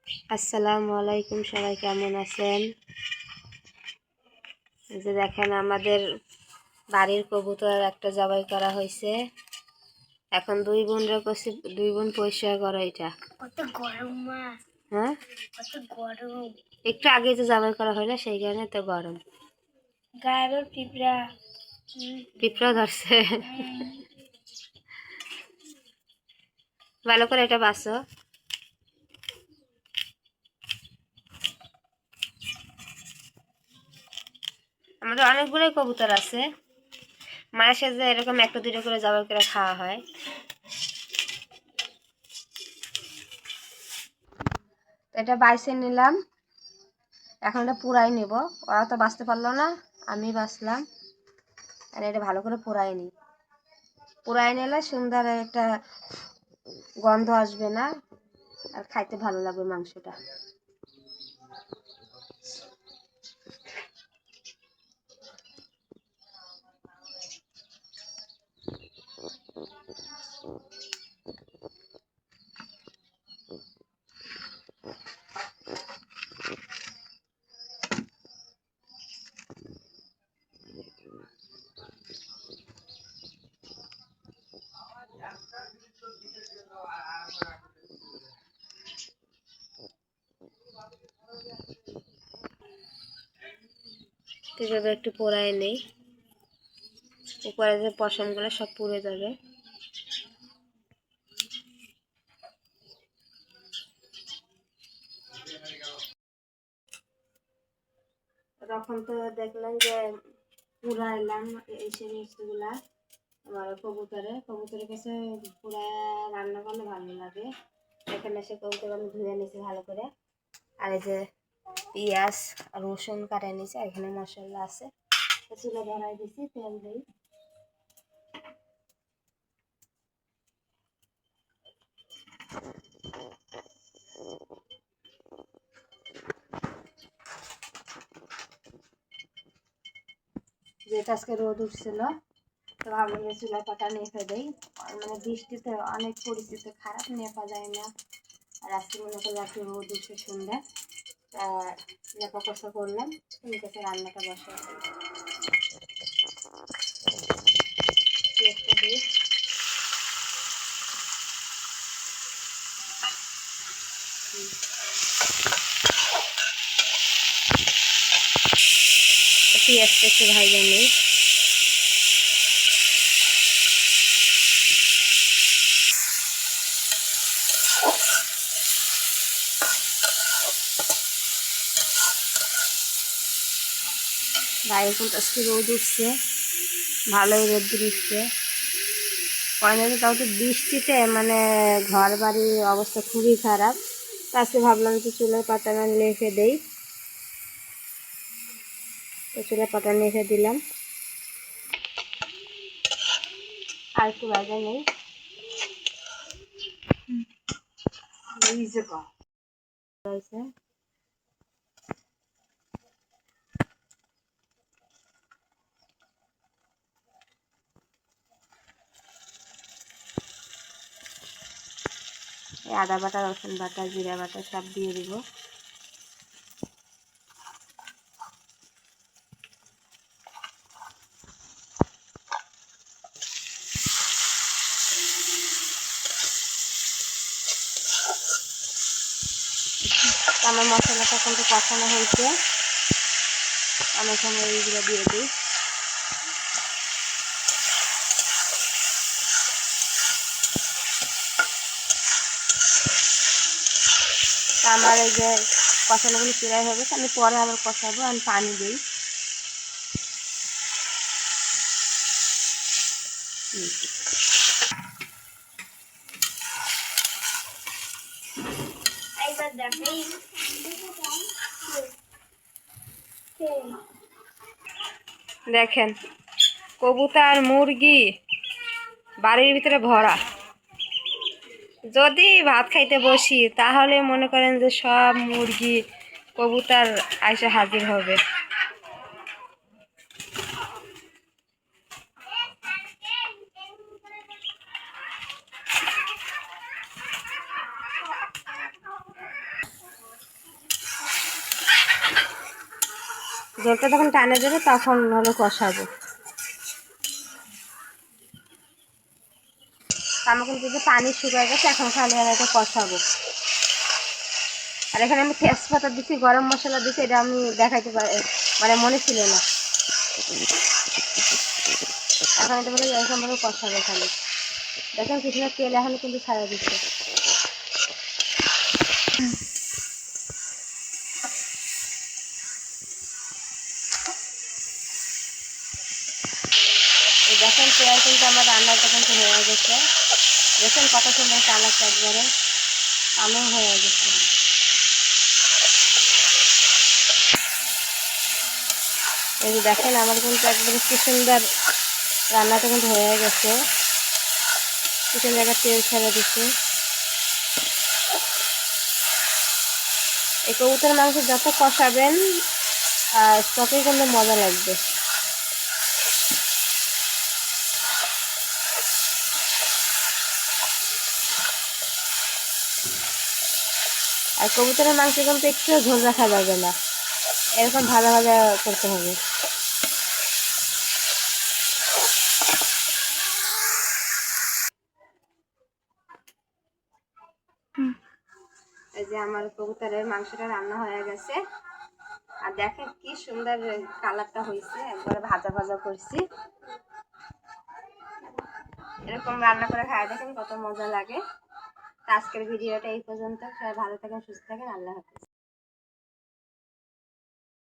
আসসালামু আলাইকুম, সবাই কেমন আছেন? এই যে দেখেন আমাদের বাড়ির কবুতর একটা জবাই করা হয়েছে। এখন দুই বোন রেখেছি, দুই বোন পরিষ্কার করো এটা। কত গরম মা, হ্যাঁ কত গরম। একটু আগে যে জবাই করা হলো সেই কারণে তো গরম। গায়ের পিঁপড়া পিঁপড়া ধরছে। ভালো করে এটা বাছো। আমাদের অনেকগুলোই কবুতর আছে, মায়ের সাথে এরকম একটা দুটো করে জবাই করে খাওয়া হয়। এটা বাইছে নিলাম, এখন এটা পুরাই নেব। ওরা তো বাঁচতে পারলো না, আমি বাঁচলাম। আর এটা ভালো করে পুরাই নিই। পুরাই নিলে সুন্দর একটা গন্ধ আসবে না, আর খাইতে ভালো লাগবে মাংসটা। এভাবে একটু পোড়ায় নেই, উপরে যে পশমগুলো সব পুড়ে যাবে। তখন তো দেখলাম যে পুরা এলাম এই জিনিসগুলা। আমার কবুতরের কাছে পুরা রান্না করলে ভালো লাগে। এখানে এসে কবুতর আমি ধুয়ে নিয়েছি ভালো করে। আর এই যে পেঁয়াজ রসুন কাটে নিয়েছি, এখানে মশলা আছে। চুলে ধরাই দিছি, তেল দিই। যেটা আজকে রোদ উঠছিল, তো ভাবলাম যে চুলায় পাটা নেপে দেই। মানে বৃষ্টিতে অনেক পরিস্থিতি খারাপ, নেপা যায় না। আর আজকে মনে করলাম একটু রোদ উঠছে সুন্দর, তা নেপা কষা করলাম। তুমি কাছে রান্নাটা বসে পেঁয়াজটা দিই। পেঁয়াজটা একটু ভাজা নেই। বাইরে কিন্তু আজকে রোদ উঠছে, ভালোই রোদ উঠছে। কয়দিন তাও তো বৃষ্টিতে মানে ঘর বাড়ির অবস্থা খুবই খারাপ। আজকে ভাবলাম যে চুলের পাতাটা রেখে দেই, তো চুলের পাতা রেখে দিলাম। আর একটু ভাজা নেই। আদা বাটা, রসুন বাটা, জিরা বাটা সব দিয়ে দিব। আমার মশলাটা কিন্তু কষানো হয়েছে, আমি এখানে এইগুলো দিয়ে দিই। আমার এই যে কষানোগুলো চুড়াই হবে, আমি পরে আবার কষাবো। আমি পানি দিই। দেখেন কবুতর মুরগি বাড়ির ভিতরে ভরা। যদি ভাত খাইতে বসি তাহলে মনে করেন যে সব মুরগি কবুতর এসে হাজির হবে। জলটা যখন টানে যাবে তখন হলো কষাবো। আমার কিন্তু যে পানি শুকায় গেছে, এখন খালি আর এটা কষাবো। আর এখানে আমি তেজপাতা দিচ্ছি, গরম মশলা দিচ্ছি, এটা আমি দেখাইতে পারি মানে মনে ছিল না। এখন এটা বলে এরকম ভাবে কষাবো খালি। দেখেন কিছুটা তেল এখন কিন্তু ছাড়া দিচ্ছে। দেখেন পেঁয়াজ কিন্তু আমার রান্নাটা কিন্তু হয়ে গেছে। দেখেন কত সুন্দর কালারটা, একবারে আলো হয়ে গেছে। এই যে দেখেন আমার কিন্তু একবারে কি সুন্দর রান্নাটা কিন্তু হয়ে গেছে। কিছু জায়গায় তেল ছেড়ে দিচ্ছে। এই কবুতর মাংস যত কষাবেন ততই কিন্তু মজা লাগবে। আর কবুতরের মাংস কিন্তু একটু ঝোল রাখা যাবে না, এরকম ভাজা ভাজা করতে হবে। এই যে আমার কবুতরের মাংসটা রান্না হয়ে গেছে। আর দেখেন কি সুন্দর কালারটা হয়েছে, একবারে ভাজা ভাজা করছি। এরকম রান্না করে খায় দেখেন কত মজা লাগে। আজকের ভিডিওটা এই পর্যন্ত। সবাই ভালো থাকেন, সুস্থ থাকেন, আল্লাহ হাফেজ।